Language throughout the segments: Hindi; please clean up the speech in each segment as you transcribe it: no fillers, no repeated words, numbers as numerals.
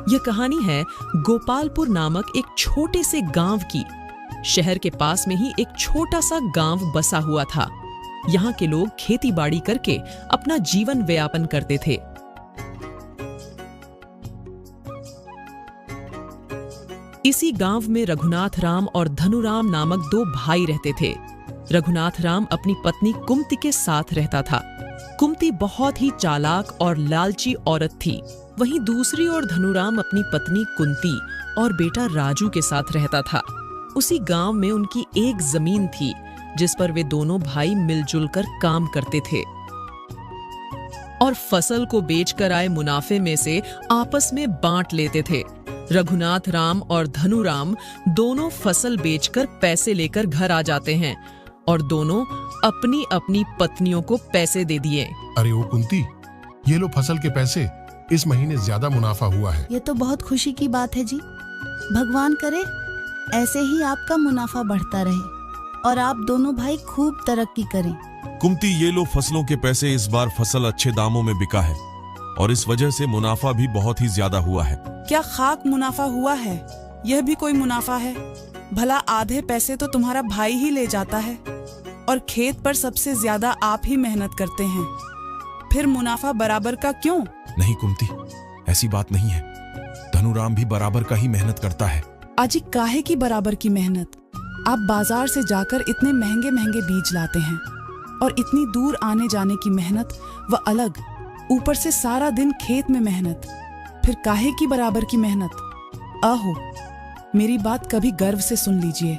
यह कहानी है गोपालपुर नामक एक छोटे से गांव की। शहर के पास में ही एक छोटा सा गांव बसा हुआ था। यहाँ के लोग खेती बाड़ी करके अपना जीवन व्यापन करते थे। इसी गांव में रघुनाथ राम और धनुराम नामक दो भाई रहते थे। रघुनाथ राम अपनी पत्नी कुमती के साथ रहता था। कुमती बहुत ही चालाक और लालची औरत थी। वहीं दूसरी ओर धनुराम अपनी पत्नी कुंती और बेटा राजू के साथ रहता था। उसी गांव में उनकी एक जमीन थी जिस पर वे दोनों भाई मिलजुल कर काम करते थे और फसल को बेचकर आए मुनाफे में से आपस में बांट लेते थे। रघुनाथ राम और धनुराम दोनों फसल बेचकर पैसे लेकर घर आ जाते हैं और दोनों अपनी अपनी पत्नियों को पैसे दे दिए। अरे ओ कुंती, ये लो फसल के पैसे, इस महीने ज्यादा मुनाफा हुआ है। ये तो बहुत खुशी की बात है जी। भगवान करे ऐसे ही आपका मुनाफा बढ़ता रहे और आप दोनों भाई खूब तरक्की करें। कुंती, ये लो फसलों के पैसे। इस बार फसल अच्छे दामों में बिका है और इस वजह से मुनाफा भी बहुत ही ज्यादा हुआ है। क्या खाक मुनाफा हुआ है? यह भी कोई मुनाफा है? भला आधे पैसे तो तुम्हारा भाई ही ले जाता है और खेत पर सबसे ज्यादा आप ही मेहनत करते हैं, फिर मुनाफा बराबर का क्यों? नहीं कुंती, ऐसी बात नहीं है। धनुराम भी बराबर का ही मेहनत करता है। आजी, काहे की बराबर की मेहनत? आप बाजार से जाकर इतने महंगे महंगे बीज लाते हैं और इतनी दूर आने जाने की मेहनत व अलग, ऊपर से सारा दिन खेत में मेहनत, फिर काहे की बराबर की मेहनत? आहो, मेरी बात कभी गर्व से सुन लीजिए।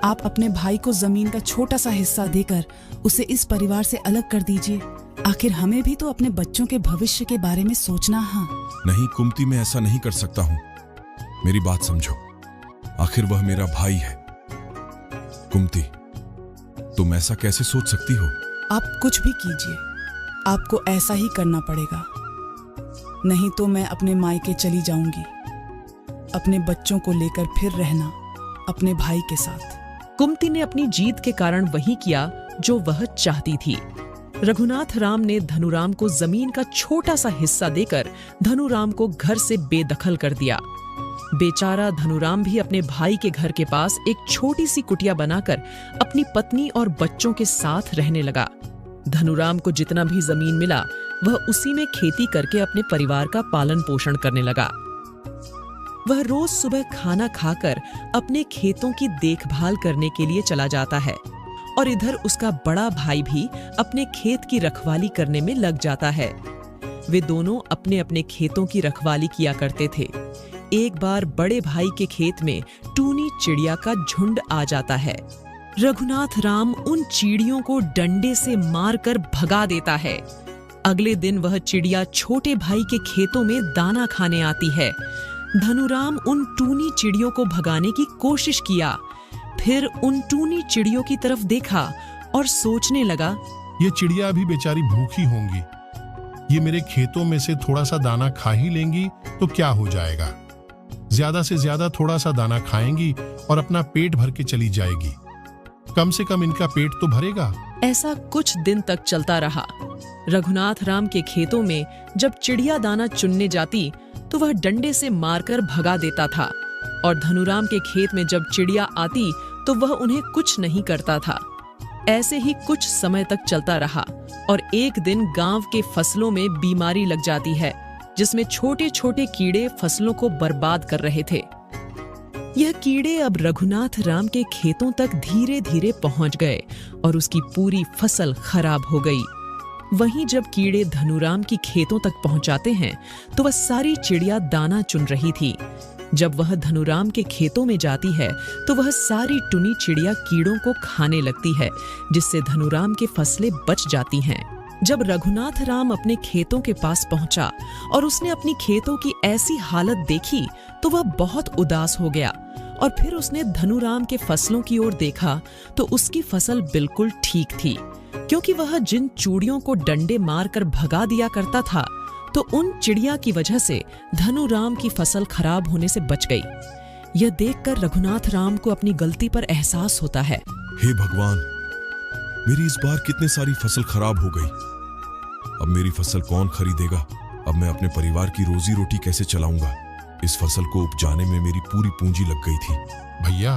आप अपने भाई को जमीन का छोटा सा हिस्सा देकर उसे इस परिवार से अलग कर दीजिए। आखिर हमें भी तो अपने बच्चों के भविष्य के बारे में सोचना है। नहीं कुंती, मैं ऐसा नहीं कर सकता हूँ। मेरी बात समझो, आखिर वह मेरा भाई है। कुंती, तुम ऐसा कैसे सोच सकती हो? आप कुछ भी कीजिए, आपको ऐसा ही करना पड़ेगा, नहीं तो मैं अपने मायके चली जाऊंगी, अपने बच्चों को लेकर फिर रहना अपने भाई के साथ। कुंती ने अपनी जीत के कारण वही किया जो वह चाहती थी। रघुनाथ राम ने धनुराम को जमीन का छोटा सा हिस्सा देकर धनुराम को घर से बेदखल कर दिया। बेचारा धनुराम भी अपने भाई के घर के पास एक छोटी सी कुटिया बनाकर अपनी पत्नी और बच्चों के साथ रहने लगा। धनुराम को जितना भी जमीन मिला वह उसी में खेती करके अपने परिवार का पालन पोषण करने लगा। वह रोज सुबह खाना खाकर अपने खेतों की देखभाल करने के लिए चला जाता है और इधर उसका बड़ा भाई भी अपने खेत की रखवाली करने में लग जाता है। वे दोनों अपने अपने खेतों की रखवाली किया करते थे। एक बार बड़े भाई के खेत में टूनी चिड़िया का झुंड आ जाता है। रघुनाथ राम उन चिड़ियों को डंडे से मारकर भगा देता है। अगले दिन वह चिड़िया छोटे भाई के खेतों में दाना खाने आती है। धनुराम उन टूनी चिड़ियों को भगाने की कोशिश किया, फिर उन टूनी चिड़ियों की तरफ देखा और सोचने लगा, ये चिड़िया भी बेचारी भूखी होंगी, ये मेरे खेतों में से थोड़ा सा दाना खा ही लेंगी तो क्या हो जाएगा। ज्यादा से ज्यादा थोड़ा सा दाना खाएंगी और अपना पेट भर के चली जाएगी, कम से कम इनका पेट तो भरेगा। ऐसा कुछ दिन तक चलता रहा। रघुनाथ राम के खेतों में जब चिड़िया दाना चुनने जाती तो वह डंडे से मारकर भगा देता था और धनुराम के खेत में जब चिड़िया आती तो वह उन्हें कुछ नहीं करता था। ऐसे ही कुछ समय तक चलता रहा और एक दिन गांव के फसलों में बीमारी लग जाती है जिसमें छोटे छोटे कीड़े फसलों को बर्बाद कर रहे थे। यह कीड़े अब रघुनाथ राम के खेतों तक धीरे धीरे पहुंच गए और उसकी पूरी फसल खराब हो गई। वहीं जब कीड़े धनुराम की खेतों तक पहुंचाते हैं तो वह सारी चिड़िया दाना चुन रही थी। जब वह धनुराम के खेतों में जाती है तो वह सारी टुनी चिड़िया कीड़ों को खाने लगती है, जिससे धनुराम की फसलें बच जाती हैं। जब रघुनाथ राम अपने खेतों के पास पहुंचा और उसने अपनी खेतों की ऐसी हालत देखी तो वह बहुत उदास हो गया और फिर उसने धनुराम के फसलों की ओर देखा तो उसकी फसल बिल्कुल ठीक थी, क्योंकि वह जिन चूड़ियों को डंडे मारकर भगा दिया करता था तो उन चिड़िया की वजह से धनुराम की फसल खराब होने से बच गई। यह देखकर रघुनाथ राम को अपनी गलती पर एहसास होता है। हे भगवान, मेरी इस बार कितनी सारी फसल खराब हो गई। अब मेरी फसल कौन खरीदेगा? अब मैं अपने परिवार की रोजी रोटी कैसे चलाऊंगा? इस फसल को उपजाने में मेरी पूरी पूंजी लग गई थी। भैया,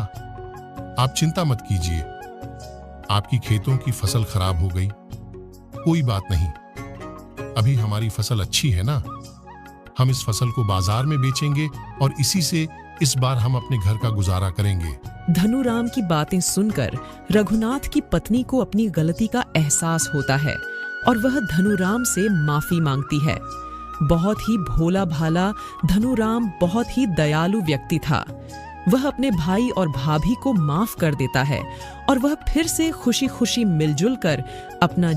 आप चिंता मत कीजिए। आपकी खेतों की फसल खराब हो गई, कोई बात नहीं। अभी हमारी फसल अच्छी है ना, हम इस फसल को बाजार में बेचेंगे और इसी से इस बार हम अपने घर का गुजारा करेंगे। धनुराम की बातें सुनकर रघुनाथ की पत्नी को अपनी गलती का एहसास होता है और वह धनुराम से माफी मांगती है। बहुत ही भोला भाला धनुराम बहुत ही दयालु व्यक्ति था। वह अपने भाई और भाभी को माफ कर देता है और वह फिर से खुशी खुशी मिलजुल कर अपना